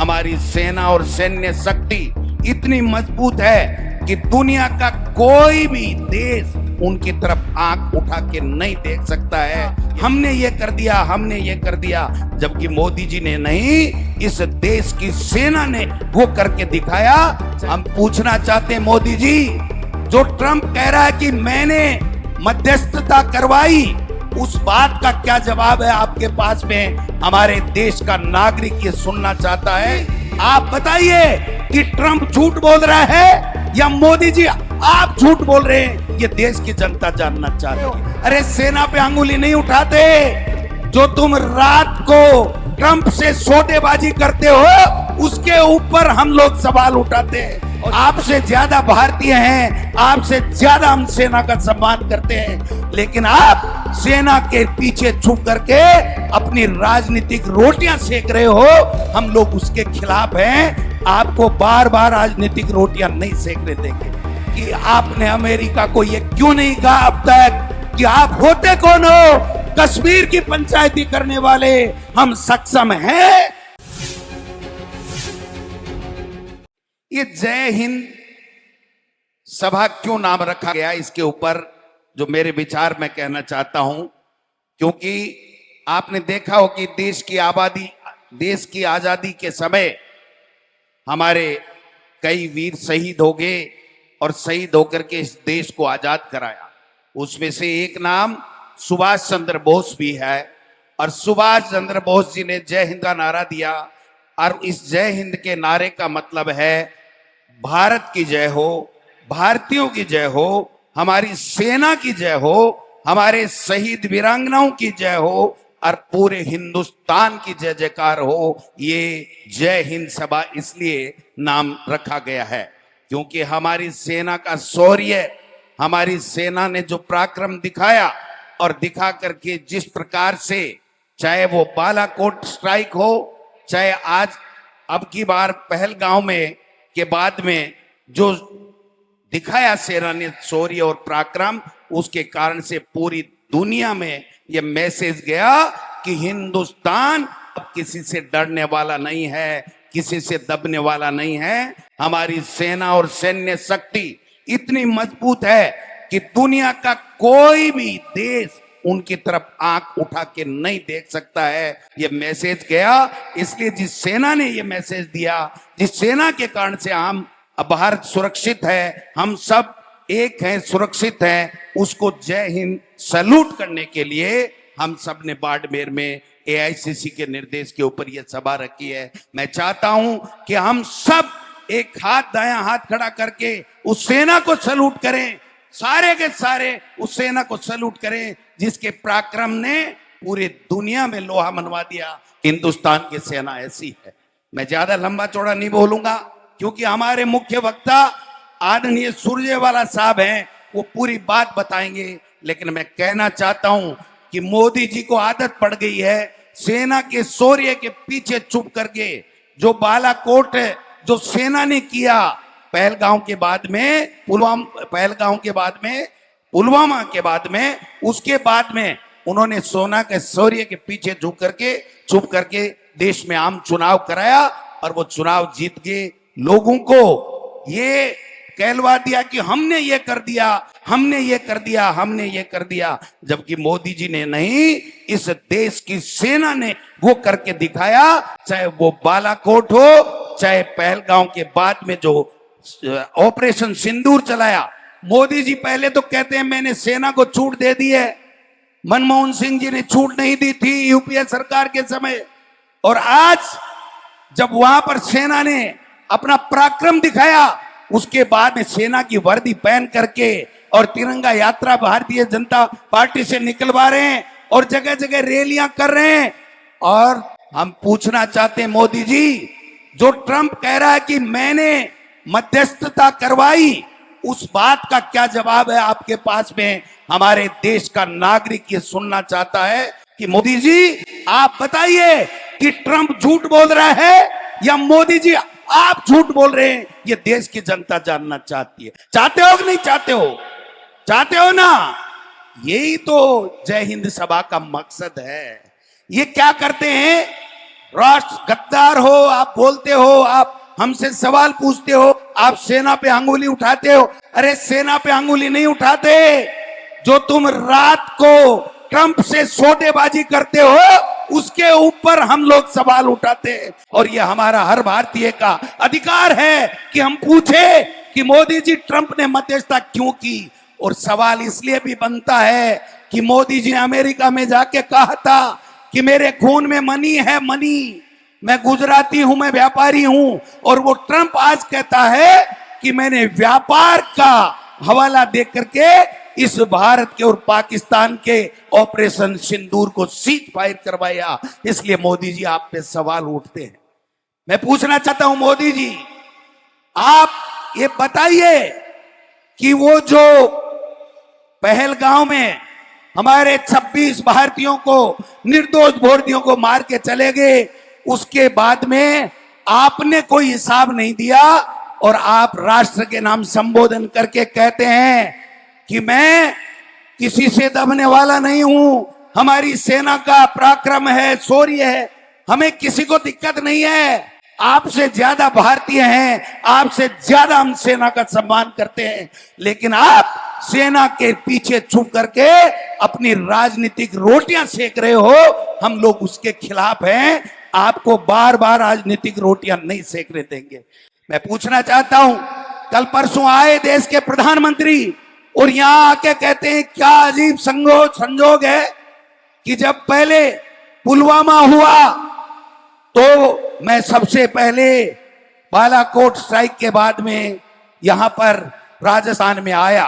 हमारी सेना और सैन्य शक्ति इतनी मजबूत है कि दुनिया का कोई भी देश उनकी तरफ आंख उठा के नहीं देख सकता है। हमने ये कर दिया, हमने ये कर दिया, जबकि मोदी जी ने नहीं, इस देश की सेना ने वो करके दिखाया। हम पूछना चाहते हैं मोदी जी, जो ट्रंप कह रहा है कि मैंने मध्यस्थता करवाई, उस बात का क्या जवाब है आपके पास में? हमारे देश का नागरिक ये सुनना चाहता है। आप बताइए कि ट्रंप झूठ बोल रहा है या मोदी जी आप झूठ बोल रहे हैं? ये देश की जनता जानना चाहती है। अरे सेना पे अंगुली नहीं उठाते। जो तुम रात को ट्रंप से सौदेबाजी करते हो, उसके ऊपर हम लोग सवाल उठाते हैं। आपसे ज्यादा भारतीय हैं, आपसे ज्यादा हम सेना का सम्मान करते हैं, लेकिन आप सेना के पीछे छुप करके अपनी राजनीतिक रोटियां सेक रहे हो। हम लोग उसके खिलाफ हैं। आपको बार बार राजनीतिक रोटियां नहीं सेकने देंगे। कि आपने अमेरिका को ये क्यों नहीं कहा अब तक कि आप होते कौन हो? कश्मीर की पंचायती करने वाले हम सक्षम हैं। ये जय हिंद सभा क्यों नाम रखा गया, इसके ऊपर जो मेरे विचार मैं कहना चाहता हूं, क्योंकि आपने देखा हो कि देश की आजादी के समय हमारे कई वीर शहीद हो गए और शहीद होकर के इस देश को आजाद कराया। उसमें से एक नाम सुभाष चंद्र बोस भी है, और सुभाष चंद्र बोस जी ने जय हिंद का नारा दिया। और इस जय हिंद के नारे का मतलब है भारत की जय हो, भारतीयों की जय हो, हमारी सेना की जय हो, हमारे शहीद वीरांगनाओं की जय हो, और पूरे हिंदुस्तान की जय जयकार हो। ये जय हिंद सभा इसलिए नाम रखा गया है क्योंकि हमारी सेना का शौर्य, हमारी सेना ने जो पराक्रम दिखाया और दिखा करके जिस प्रकार से, चाहे वो बालाकोट स्ट्राइक हो, चाहे आज अब की बार पहलगांव में के बाद में जो दिखाया सेना ने शौर्य और पराक्रम, उसके कारण से पूरी दुनिया में यह मैसेज गया कि हिंदुस्तान अब किसी से डरने वाला नहीं है, किसी से दबने वाला नहीं है। हमारी सेना और सैन्य शक्ति इतनी मजबूत है कि दुनिया का कोई भी देश उनकी तरफ आंख उठा के नहीं देख सकता है। ये मैसेज गया, इसलिए जिस सेना ने ये मैसेज दिया, जिस सेना के कारण से हम भारत सुरक्षित है, हम सब एक हैं, सुरक्षित हैं, उसको जय हिंद सैल्यूट करने के लिए हम सब ने बाड़मेर में एआईसीसी के निर्देश के ऊपर यह सभा रखी है। मैं चाहता हूं कि हम सब एक हाथ दायां हाथ खड़ा करके उस सेना को सैल्यूट करें, सारे के सारे उस सेना को सैल्यूट करें जिसके पराक्रम ने पूरी दुनिया में लोहा मनवा दिया। हिंदुस्तान की सेना ऐसी है। मैं ज्यादा लंबा चौड़ा नहीं बोलूंगा क्योंकि हमारे मुख्य वक्ता आदरणीय सुरजेवाला साहब हैं, वो पूरी बात बताएंगे। लेकिन मैं कहना चाहता हूं कि मोदी जी को आदत पड़ गई है सेना के शौर्य के पीछे छुप करके, जो बालाकोट जो सेना ने किया पहलगांव के बाद में, पुलवामा के बाद में, उसके बाद में उन्होंने सोना के शौर्य के पीछे छुप करके देश में आम चुनाव कराया और वो चुनाव जीत के लोगों को ये कहलवा दिया कि हमने ये कर दिया, हमने ये कर दिया, हमने ये कर दिया, जबकि मोदी जी ने नहीं, इस देश की सेना ने वो करके दिखाया। चाहे वो बालाकोट हो, चाहे पहलगांव के बाद में जो ऑपरेशन सिंदूर चलाया। मोदी जी पहले तो कहते हैं मैंने सेना को छूट दे दी है, मनमोहन सिंह जी ने छूट नहीं दी थी यूपीए सरकार के समय, और आज जब वहां पर सेना ने अपना पराक्रम दिखाया, उसके बाद में सेना की वर्दी पहन करके और तिरंगा यात्रा भारतीय जनता पार्टी से निकलवा रहे हैं और जगह जगह रैलियां कर रहे हैं। और हम पूछना चाहते हैं मोदी जी, जो ट्रंप कह रहा है कि मैंने मध्यस्थता करवाई, उस बात का क्या जवाब है आपके पास में? हमारे देश का नागरिक ये सुनना चाहता है कि मोदी जी आप बताइए कि ट्रंप झूठ बोल रहा है या मोदी जी आप झूठ बोल रहे हैं? ये देश की जनता जानना चाहती है। चाहते हो कि नहीं चाहते हो? चाहते हो ना? यही तो जय हिंद सभा का मकसद है। ये क्या करते हैं? राष्ट्र गद्दार हो, आप बोलते हो, आप हमसे सवाल पूछते हो, आप सेना पे अंगुली उठाते हो। अरे सेना पे अंगुली नहीं उठाते, जो तुम रात को ट्रंप से सौदेबाजी करते हो उसके ऊपर हम लोग सवाल उठाते हैं। और ये हमारा हर भारतीय का अधिकार है कि हम पूछे कि मोदी जी ट्रंप ने मध्यस्थता क्यों की। और सवाल इसलिए भी बनता है कि मोदी जी ने अमेरिका में जाके कहा था कि मेरे खून में मनी है, मनी, मैं गुजराती हूं, मैं व्यापारी हूं। और वो ट्रंप आज कहता है कि मैंने व्यापार का हवाला दे करके इस भारत के और पाकिस्तान के ऑपरेशन सिंदूर को सीज फायर करवाया। इसलिए मोदी जी आप पे सवाल उठते हैं। मैं पूछना चाहता हूं मोदी जी, आप ये बताइए कि वो जो पहलगांव में हमारे 26 भारतीयों को, निर्दोष भारतीयों को मार के चले गए, उसके बाद में आपने कोई हिसाब नहीं दिया और आप राष्ट्र के नाम संबोधन करके कहते हैं कि मैं किसी से दबने वाला नहीं हूं, हमारी सेना का पराक्रम है, शौर्य है, हमें किसी को दिक्कत नहीं है। आपसे ज्यादा भारतीय हैं, आपसे ज्यादा हम सेना का सम्मान करते हैं, लेकिन आप सेना के पीछे छुप करके अपनी राजनीतिक रोटियां सेक रहे हो। हम लोग उसके खिलाफ हैं, आपको बार बार राजनीतिक रोटियां नहीं सेकने देंगे। मैं पूछना चाहता हूं, कल परसों आए देश के प्रधानमंत्री और यहां आके कहते हैं, क्या अजीब संजोग है कि जब पहले पुलवामा हुआ तो मैं सबसे पहले बालाकोट स्ट्राइक के बाद में यहां पर राजस्थान में आया,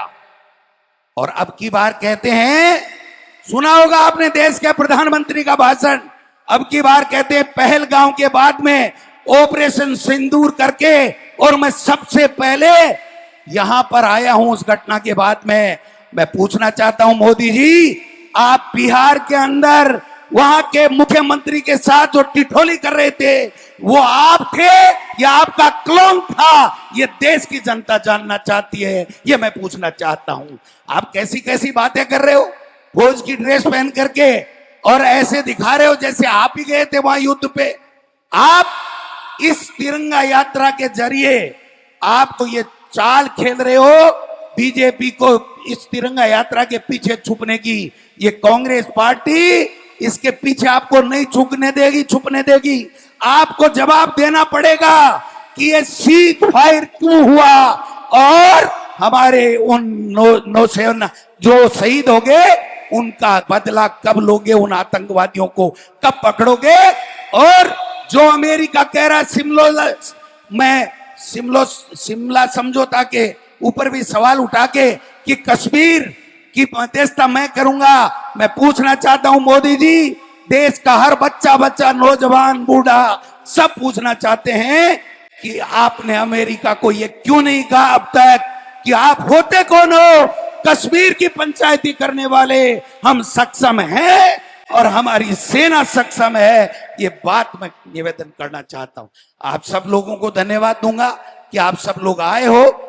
और अब की बार कहते हैं, सुना होगा आपने देश के प्रधानमंत्री का भाषण, अब की बार कहते हैं पहलगांव के बाद में ऑपरेशन सिंदूर करके और मैं सबसे पहले यहां पर आया हूं उस घटना के बाद में। मैं पूछना चाहता हूं मोदी जी, आप बिहार के अंदर वहां के मुख्यमंत्री के साथ जो टिठोली कर रहे थे वो आप थे या आपका क्लोन था? ये देश की जनता जानना चाहती है, ये मैं पूछना चाहता हूं। आप कैसी कैसी बातें कर रहे हो, फौज की ड्रेस पहन करके, और ऐसे दिखा रहे हो जैसे आप ही गए थे वहां युद्ध पे। आप इस तिरंगा यात्रा के जरिए आप तो ये चाल खेल रहे हो बीजेपी को इस तिरंगा यात्रा के पीछे छुपने की। ये कांग्रेस पार्टी इसके पीछे आपको नहीं छुपने देगी। आपको जवाब देना पड़ेगा कि ये सीज फायर क्यों हुआ और हमारे उन नौसेना जो शहीद हो गए उनका बदला कब लोगे, उन आतंकवादियों को कब पकड़ोगे। और जो अमेरिका कह रहा शिमला समझौता के ऊपर भी सवाल उठा के कि कश्मीर की मध्यस्थता मैं करूंगा। मैं पूछना चाहता हूं मोदी जी, देश का हर बच्चा, नौजवान, बूढ़ा सब पूछना चाहते हैं कि आपने अमेरिका को ये क्यों नहीं कहा अब तक कि आप होते कौन हो? कश्मीर की पंचायती करने वाले हम सक्षम हैं और हमारी सेना सक्षम है। ये बात मैं निवेदन करना चाहता हूं। आप सब लोगों को धन्यवाद दूंगा कि आप सब लोग आए हो।